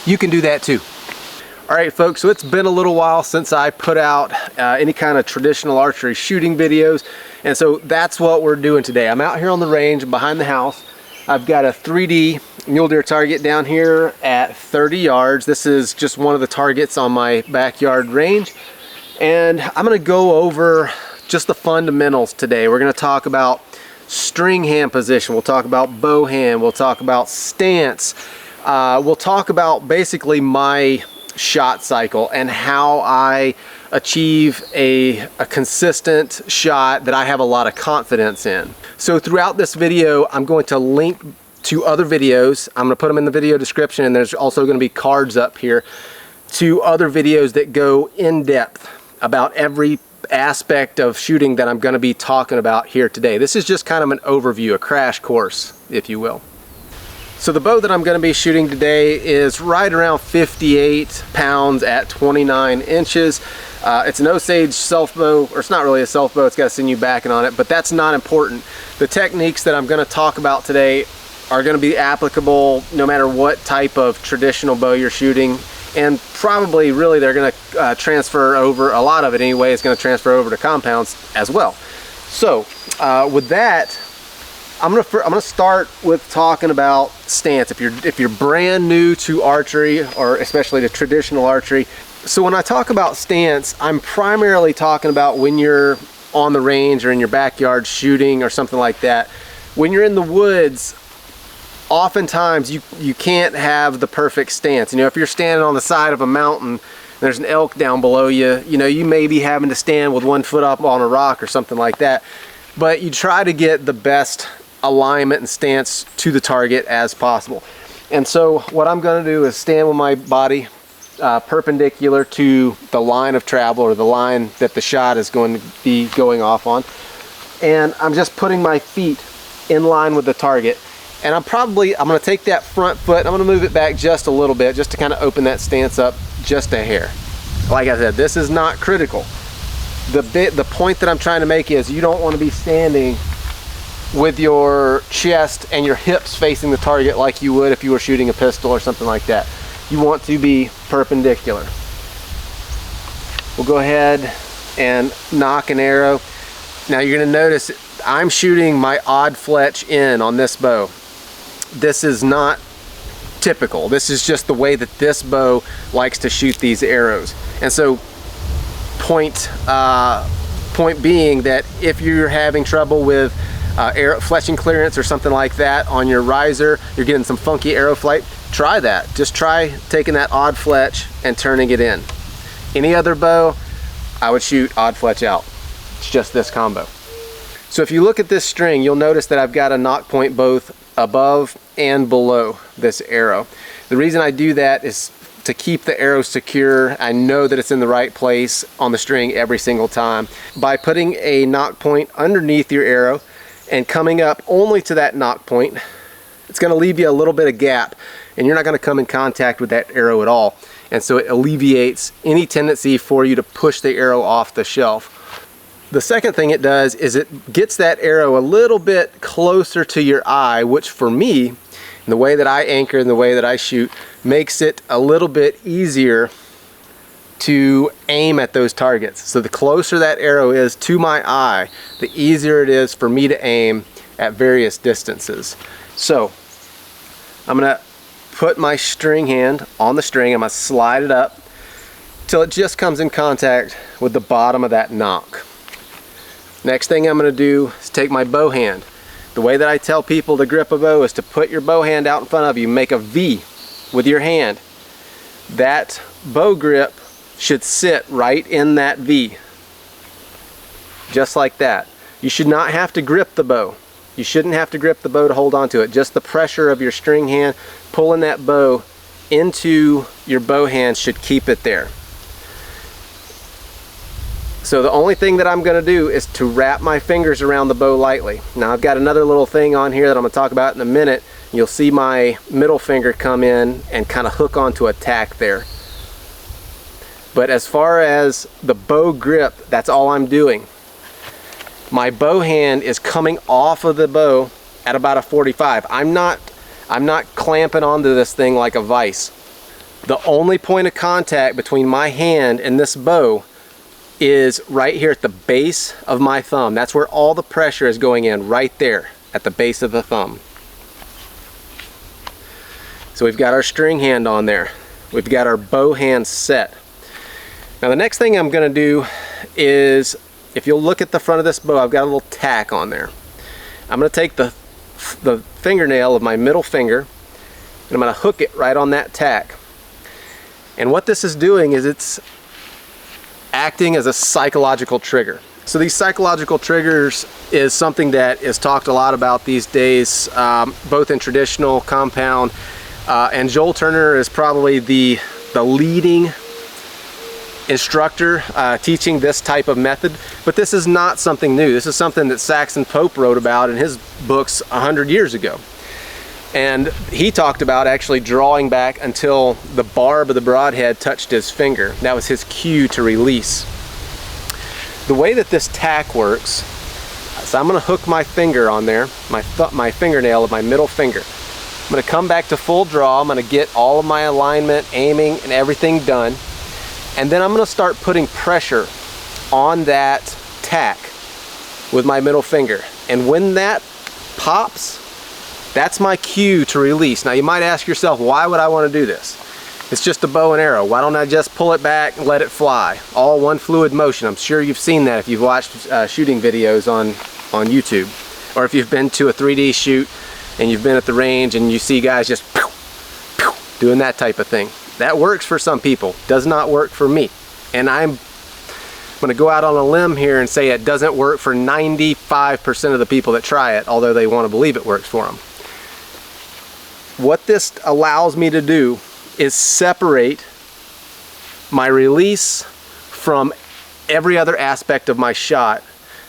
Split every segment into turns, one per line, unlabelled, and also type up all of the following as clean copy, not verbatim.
you can do that too. All right, folks, so it's been a little while since I put out any kind of traditional archery shooting videos, and so that's what we're doing today. I'm out here on the range behind the house. I've got a 3D mule deer target down here at 30 yards. This is just one of the targets on my backyard range, and I'm gonna go over just the fundamentals today. We're gonna talk about string hand position, we'll talk about bow hand, we'll talk about stance, we'll talk about basically my shot cycle and how I achieve a consistent shot that I have a lot of confidence in. So throughout this video, I'm going to link to other videos. I'm going to put them in the video description, and there's also going to be cards up here to other videos that go in depth about every aspect of shooting that I'm going to be talking about here today. This is just kind of an overview, a crash course, if you will. So the bow that I'm going to be shooting today is right around 58 pounds at 29 inches. It's an Osage self bow, or it's not really a self bow, it's got a sinew backing on it, but that's not important. The techniques that I'm going to talk about today are going to be applicable no matter what type of traditional bow you're shooting, and probably really they're going to transfer over, a lot of it anyway is going to transfer over to compounds as well. So with that, I'm gonna start with talking about stance. If you're brand new to archery, or especially to traditional archery, so when I talk about stance, I'm primarily talking about when you're on the range or in your backyard shooting or something like that. When you're in the woods, oftentimes you can't have the perfect stance. You know, if you're standing on the side of a mountain, there's an elk down below you, you know, you may be having to stand with one foot up on a rock or something like that. But you try to get the best alignment and stance to the target as possible. And so what I'm going to do is stand with my body perpendicular to the line of travel, or the line that the shot is going to be going off on, and I'm just putting my feet in line with the target. And I'm going to take that front foot, I'm going to move it back just a little bit just to kind of open that stance up just a hair. Like I said, this is not critical. The point that I'm trying to make is you don't want to be standing with your chest and your hips facing the target like you would if you were shooting a pistol or something like that. You want to be perpendicular. We'll go ahead and knock an arrow. Now you're going to notice I'm shooting my odd fletch in on this bow. This is not typical. This is just the way that this bow likes to shoot these arrows. And so point being that if you're having trouble with arrow fletching clearance or something like that on your riser, you're getting some funky arrow flight, try that. Just try taking that odd fletch and turning it in. Any other bow, I would shoot odd fletch out. It's just this combo. So if you look at this string, you'll notice that I've got a knock point both above and below this arrow. The reason I do that is to keep the arrow secure. I know that it's in the right place on the string every single time. By putting a knock point underneath your arrow and coming up only to that knock point, it's going to leave you a little bit of gap, and you're not going to come in contact with that arrow at all. And so it alleviates any tendency for you to push the arrow off the shelf. The second thing it does is it gets that arrow a little bit closer to your eye, which for me, the way that I anchor and the way that I shoot, makes it a little bit easier to aim at those targets. So the closer that arrow is to my eye, the easier it is for me to aim at various distances. So I'm gonna put my string hand on the string, I'm gonna slide it up till it just comes in contact with the bottom of that knock. Next thing I'm gonna do is take my bow hand. The way that I tell people to grip a bow is to put your bow hand out in front of you, make a V with your hand. That bow grip should sit right in that V, just like that. You should not have to grip the bow. You shouldn't have to grip the bow to hold on to it. Just the pressure of your string hand pulling that bow into your bow hand should keep it there. So the only thing that I'm going to do is to wrap my fingers around the bow lightly. Now I've got another little thing on here that I'm going to talk about in a minute. You'll see my middle finger come in and kind of hook onto a tack there. But as far as the bow grip, that's all I'm doing. My bow hand is coming off of the bow at about a 45. I'm not clamping onto this thing like a vise. The only point of contact between my hand and this bow is right here at the base of my thumb. That's where all the pressure is going in, right there at the base of the thumb. So we've got our string hand on there. We've got our bow hand set. Now the next thing I'm going to do is, if you'll look at the front of this bow, I've got a little tack on there. I'm going to take the fingernail of my middle finger and I'm going to hook it right on that tack. And what this is doing is it's acting as a psychological trigger. So these psychological triggers is something that is talked a lot about these days, both in traditional, compound, and Joel Turner is probably the leading instructor teaching this type of method. But this is not something new. This is something that Saxon Pope wrote about in his books 100 years ago. And he talked about actually drawing back until the barb of the broadhead touched his finger. That was his cue to release. The way that this tack works, so I'm going to hook my finger on there, my fingernail of my middle finger. I'm going to come back to full draw. I'm going to get all of my alignment, aiming, and everything done. And then I'm going to start putting pressure on that tack with my middle finger. And when that pops, that's my cue to release. Now you might ask yourself, why would I want to do this? It's just a bow and arrow. Why don't I just pull it back and let it fly? All one fluid motion. I'm sure you've seen that if you've watched shooting videos on YouTube. Or if you've been to a 3D shoot and you've been at the range and you see guys just pew, pew, doing that type of thing. That works for some people. Does not work for me. And I'm going to go out on a limb here and say it doesn't work for 95% of the people that try it, although they want to believe it works for them. What this allows me to do is separate my release from every other aspect of my shot,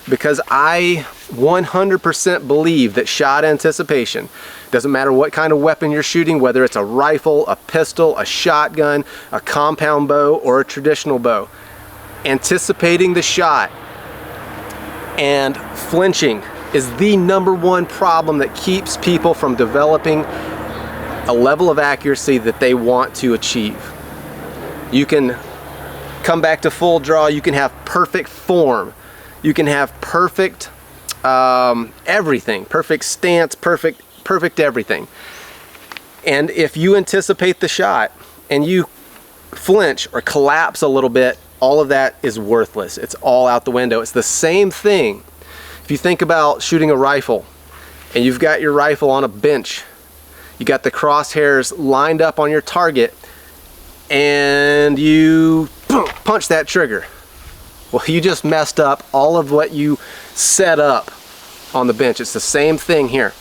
because I 100% believe that shot anticipation, doesn't matter what kind of weapon you're shooting, whether it's a rifle, a pistol, a shotgun, a compound bow, or a traditional bow, anticipating the shot and flinching is the #1 problem that keeps people from developing a level of accuracy that they want to achieve. You can come back to full draw, you can have perfect form, you can have perfect everything, perfect stance, perfect everything. And if you anticipate the shot and you flinch or collapse a little bit, all of that is worthless. It's all out the window. It's the same thing if you think about shooting a rifle and you've got your rifle on a bench. You got the crosshairs lined up on your target and you punch that trigger. Well, you just messed up all of what you set up on the bench. It's the same thing here.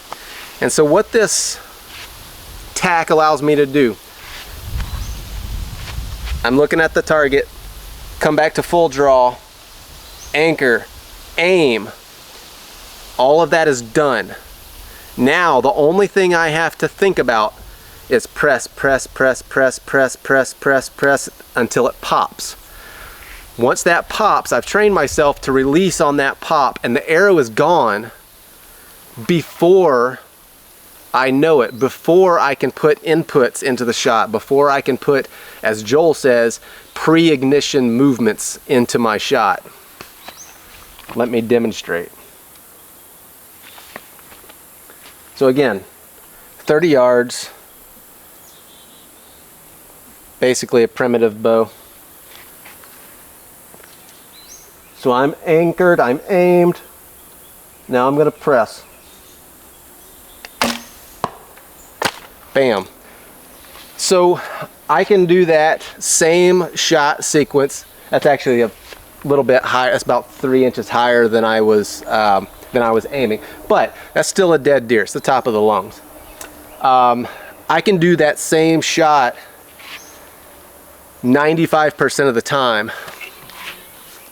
And so what this tack allows me to do, I'm looking at the target, come back to full draw, anchor, aim. All of that is done. Now the only thing I have to think about is press, press, press, press, press, press, press, press until it pops. Once that pops, I've trained myself to release on that pop, and the arrow is gone before I know it, before I can put inputs into the shot, before I can put, as Joel says, pre-ignition movements into my shot. Let me demonstrate. So again, 30 yards, basically a primitive bow. So I'm anchored, I'm aimed. Now I'm going to press. Bam. So I can do that same shot sequence. That's actually a little bit higher. That's about 3 inches higher than I was aiming. But that's still a dead deer. It's the top of the lungs. I can do that same shot 95% of the time.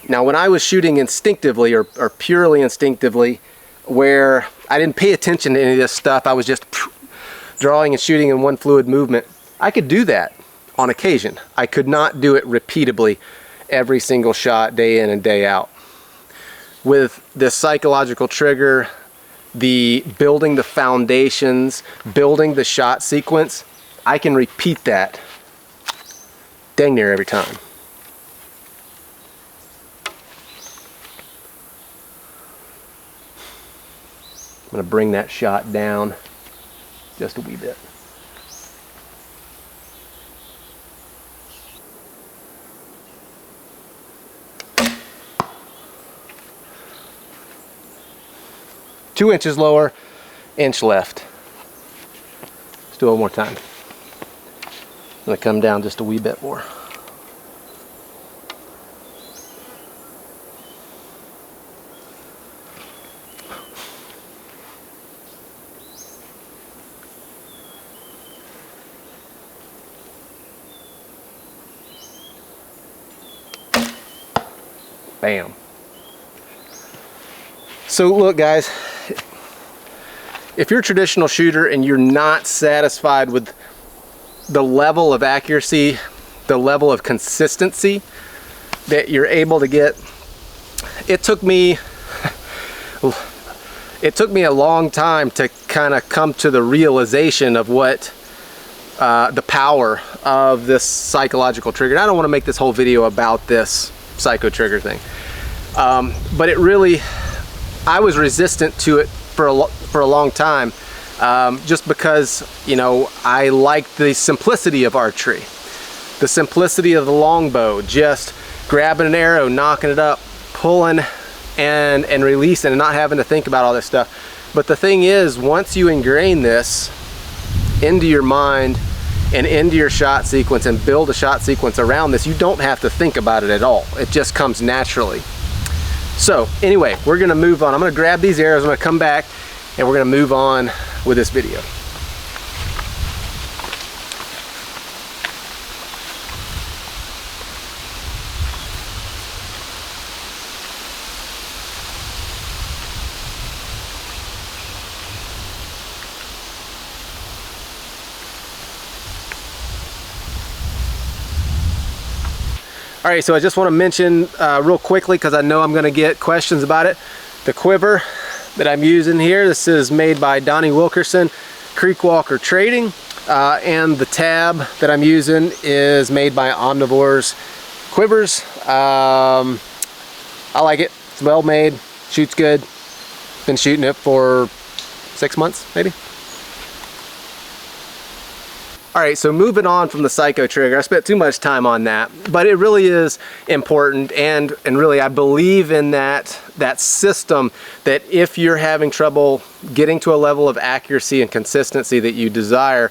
Now when I was shooting instinctively or purely instinctively, where I didn't pay attention to any of this stuff, I was just drawing and shooting in one fluid movement, I could do that on occasion. I could not do it repeatably every single shot, day in and day out. With this psychological trigger, the building the foundations, building the shot sequence, I can repeat that dang near every time. I'm going to bring that shot down just a wee bit. Two inches lower, inch left. Let's do it one more time. I'm going to come down just a wee bit more. Bam. So look guys, if you're a traditional shooter and you're not satisfied with the level of accuracy, the level of consistency that you're able to get, it took me a long time to kind of come to the realization of what the power of this psychological trigger. And I don't want to make this whole video about this psycho trigger thing, but it really, I was resistant to it for a long time, just because, you know, I liked the simplicity of archery, the simplicity of the longbow, just grabbing an arrow, knocking it up, pulling and releasing, and not having to think about all this stuff. But the thing is, once you ingrain this into your mind and into your shot sequence and build a shot sequence around this, you don't have to think about it at all. It just comes naturally. So anyway, we're gonna move on. I'm gonna grab these arrows, I'm gonna come back, and we're gonna move on with this video. All right, so I just want to mention real quickly, because I know I'm going to get questions about it, the quiver that I'm using here, this is made by Donnie Wilkerson, Creekwalker Trading, and the tab that I'm using is made by Omnivore's Quivers. I like it, it's well made, shoots good, been shooting it for 6 months maybe. All right, so moving on from the psycho trigger, I spent too much time on that, but it really is important, and really I believe in that system, that if you're having trouble getting to a level of accuracy and consistency that you desire,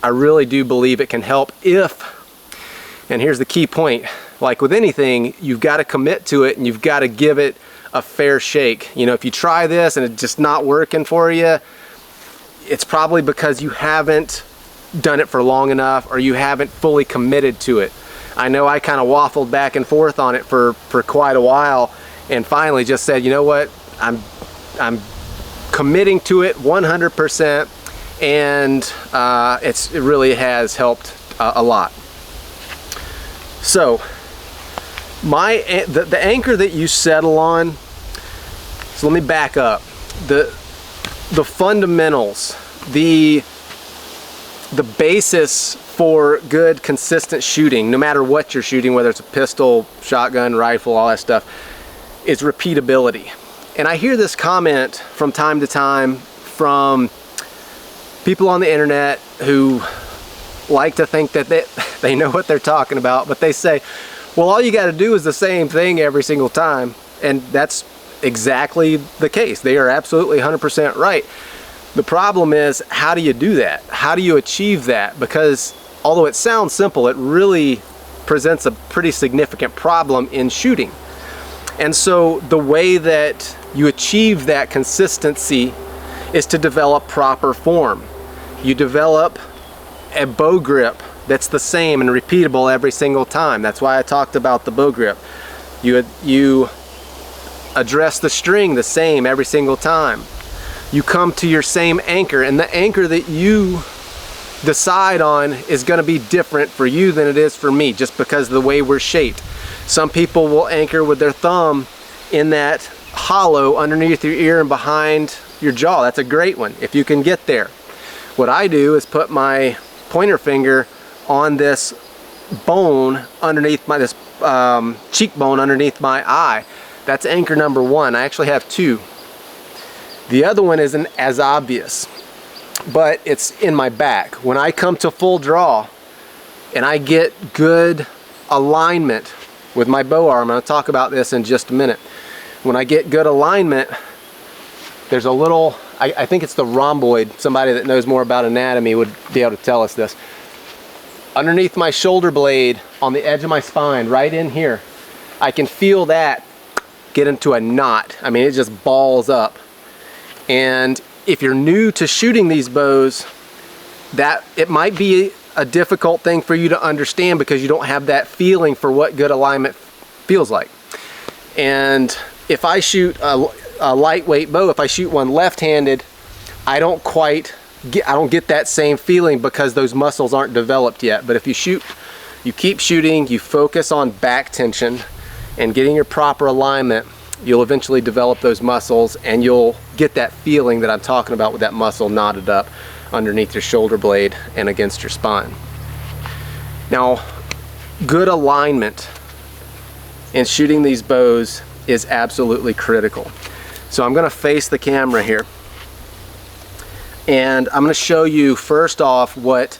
I really do believe it can help if, and here's the key point, like with anything, you've got to commit to it and you've got to give it a fair shake. You know, if you try this and it's just not working for you, it's probably because you haven't done it for long enough, or you haven't fully committed to it. I know I kind of waffled back and forth on it for quite a while, and finally just said, you know what, I'm committing to it 100%, and it really has helped a lot. So the anchor that you settle on, so let me back up, the fundamentals, the basis for good consistent shooting, no matter what you're shooting, whether it's a pistol, shotgun, rifle, all that stuff, is repeatability. And I hear this comment from time to time from people on the internet who like to think that they know what they're talking about, but they say, well, all you got to do is the same thing every single time. And that's exactly the case. They are absolutely 100% right. The problem is, how do you do that? How do you achieve that? Because although it sounds simple, it really presents a pretty significant problem in shooting. And so the way that you achieve that consistency is to develop proper form. You develop a bow grip that's the same and repeatable every single time. That's why I talked about the bow grip. You address the string the same every single time. You come to your same anchor, and the anchor that you decide on is going to be different for you than it is for me, just because of the way we're shaped. Some people will anchor with their thumb in that hollow underneath your ear and behind your jaw. That's a great one if you can get there. What I do is put my pointer finger on this bone underneath my, this cheekbone underneath my eye. That's anchor number one. I actually have two. The other one isn't as obvious, but it's in my back. When I come to full draw and I get good alignment with my bow arm, and I'll talk about this in just a minute. When I get good alignment, there's a little, I think it's the rhomboid. Somebody that knows more about anatomy would be able to tell us this. Underneath my shoulder blade, on the edge of my spine, right in here, I can feel that get into a knot. I mean, it just balls up. And if you're new to shooting these bows, that it might be a difficult thing for you to understand because you don't have that feeling for what good alignment feels like. And if I shoot a lightweight bow, if I shoot one left-handed, I don't get that same feeling because those muscles aren't developed yet. But if you shoot, you keep shooting, you focus on back tension and getting your proper alignment, you'll eventually develop those muscles and you'll get that feeling that I'm talking about with that muscle knotted up underneath your shoulder blade and against your spine. Now, good alignment in shooting these bows is absolutely critical. So I'm going to face the camera here and I'm going to show you first off what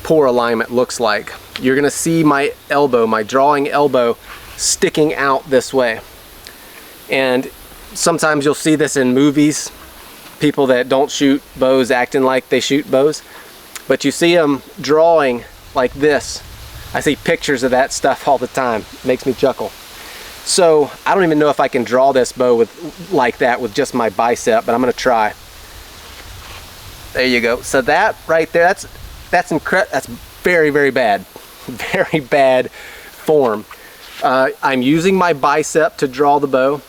poor alignment looks like. You're going to see my elbow, my drawing elbow, sticking out this way. And sometimes you'll see this in movies, people that don't shoot bows acting like they shoot bows, but you see them drawing like this. I see pictures of that stuff all the time. It makes me chuckle. So I don't even know if I can draw this bow with like that with just my bicep, but I'm gonna try. There you go. So that right there, that's very, very bad. Very bad form. I'm using my bicep to draw the bow,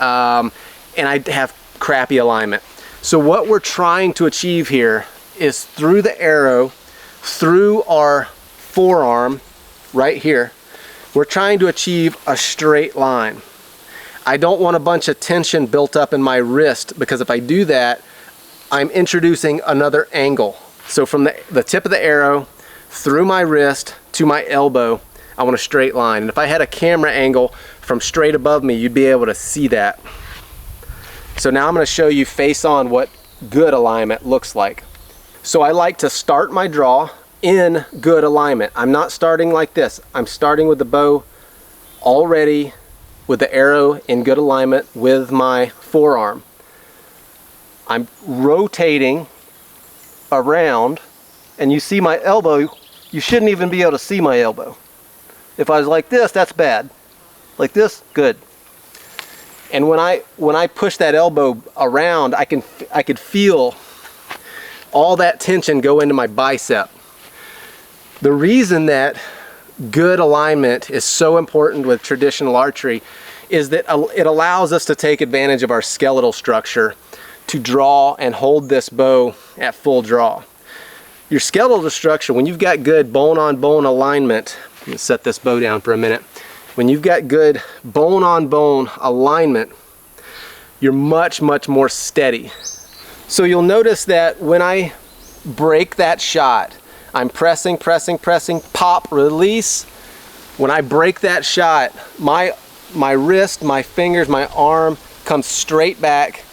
and I have crappy alignment. So what we're trying to achieve here is through the arrow, through our forearm right here, we're trying to achieve a straight line. I don't want a bunch of tension built up in my wrist, because if I do that, I'm introducing another angle. So from the tip of the arrow through my wrist to my elbow, I want a straight line. And if I had a camera angle from straight above me, you'd be able to see that. So now I'm going to show you face on what good alignment looks like. So I like to start my draw in good alignment. I'm not starting like this. I'm starting with the bow already with the arrow in good alignment with my forearm. I'm rotating around, and you see my elbow. You shouldn't even be able to see my elbow. If I was like this, that's bad. Like this, good. And when I push that elbow around, I could feel all that tension go into my bicep. The reason that good alignment is so important with traditional archery is that it allows us to take advantage of our skeletal structure to draw and hold this bow at full draw. Your skeletal structure, when you've got good bone-on-bone alignment, let me set this bow down for a minute. When you've got good bone-on-bone alignment, you're much, much more steady. So you'll notice that when I break that shot, I'm pressing, pressing, pressing, pop, release. When I break that shot, my wrist, my fingers, my arm comes straight back.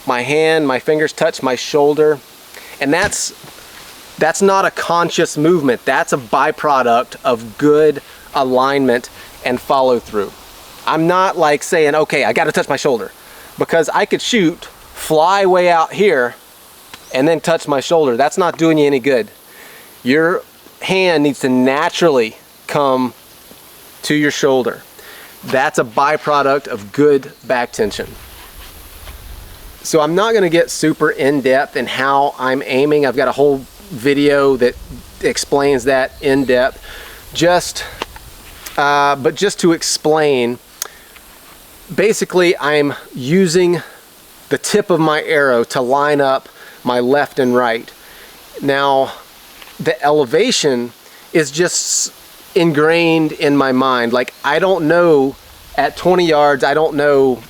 My hand, my fingers touch my shoulder. And that's not a conscious movement. That's a byproduct of good alignment and follow through. I'm not like saying, okay, I got to touch my shoulder, because I could shoot, fly way out here, and then touch my shoulder. That's not doing you any good. Your hand needs to naturally come to your shoulder. That's a byproduct of good back tension. So I'm not going to get super in-depth in how I'm aiming. I've got a whole video that explains that in depth. But just to explain, basically I'm using the tip of my arrow to line up my left and right. Now, the elevation is just ingrained in my mind. Like, I don't know, at 20 yards, I don't know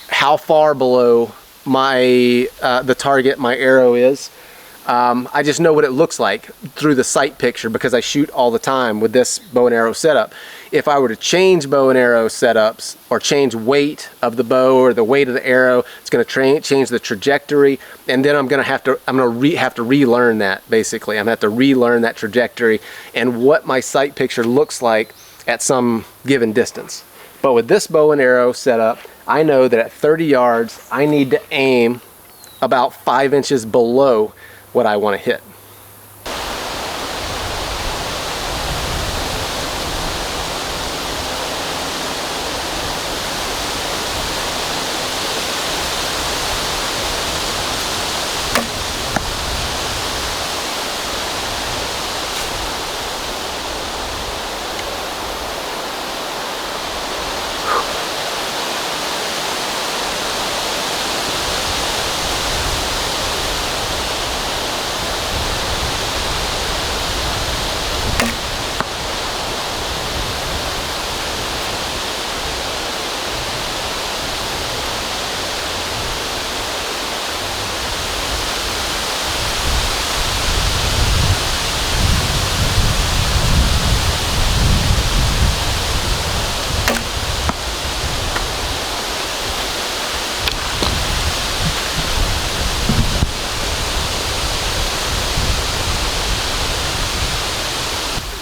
how far below my the target my arrow is. I just know what it looks like through the sight picture because I shoot all the time with this bow and arrow setup. If I were to change bow and arrow setups or change weight of the bow or the weight of the arrow, it's going to change the trajectory, and then I'm going to have to relearn that. Basically, I'm going to have to relearn that trajectory and what my sight picture looks like at some given distance. But with this bow and arrow setup, I know that at 30 yards, I need to aim about 5 inches below what I want to hit.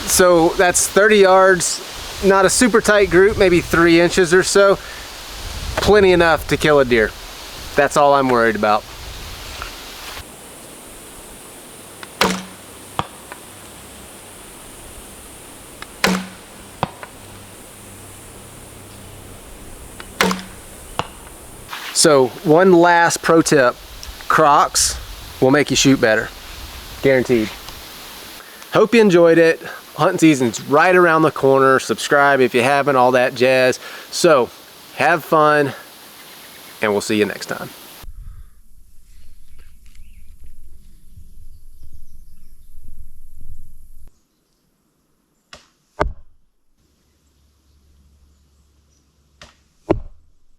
So that's 30 yards, not a super tight group, maybe 3 inches or so. Plenty enough to kill a deer. That's all I'm worried about. So one last pro tip, Crocs will make you shoot better, guaranteed. Hope you enjoyed it. Hunting season's right around the corner. Subscribe if you haven't, all that jazz. So have fun, and we'll see you next time.